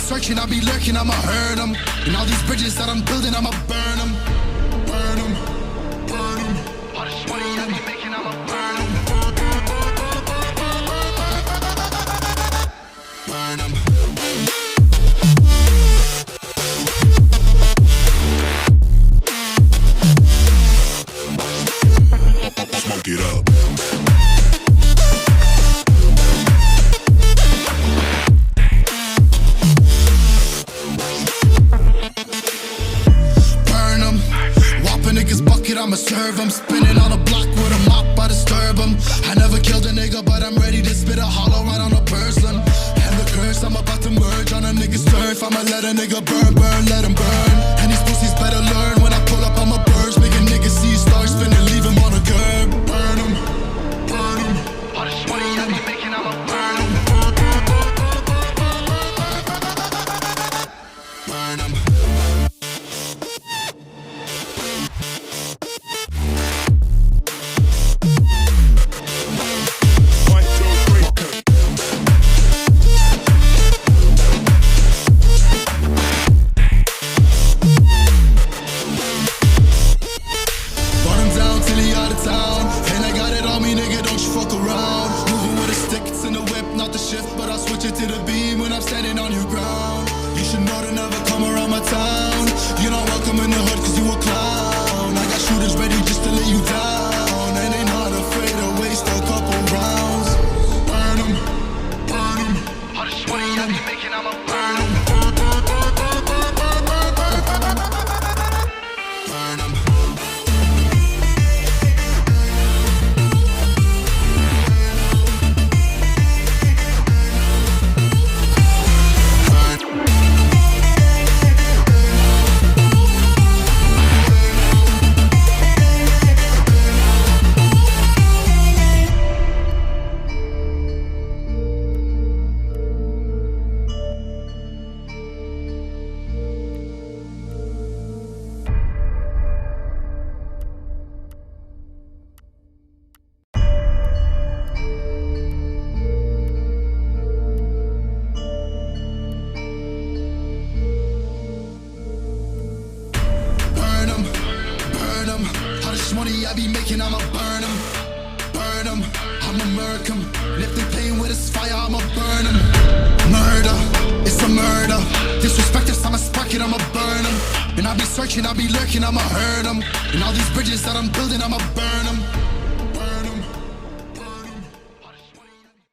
searching, I'll be lurking, I'ma hurt them. And all these bridges that I'm building, I'ma burn them. Burn them, burn them. All this money I be making, I'ma burn them. Burn them. Smoke it up. I'ma serve them, spinning on a block with a mop, I disturb them. I never killed a nigga, but I'm ready to spit a hollow right on a person. And the curse, I'm about to merge on a nigga's turf. I'ma let a nigga burn, burn, let him burn. And these pussies better learn, when I pull up, I'm a burst. Make a nigga see stars spinning, leave him on a curb. Burn him, burn him. All this money I be making, I'ma burn him. Burn him. To the beam when I'm standing on your ground. You should know to never come around my town. You're not welcome in the hood cause you a clown. I got shooters ready just to lay you down. And they not afraid to waste a couple rounds. Burn them, burn them. All this money I be making, I'ma burn them. Burn them. Money I be making, I'ma burn them, burn them, I'ma murk them. And if they playing with this fire, I'ma burn them. Murder, it's a murder. Disrespect us, I'ma spark it, I'ma burn them. And I'll be searching, I'll be lurking, I'ma hurt them. And all these bridges that I'm building, I'ma burn them.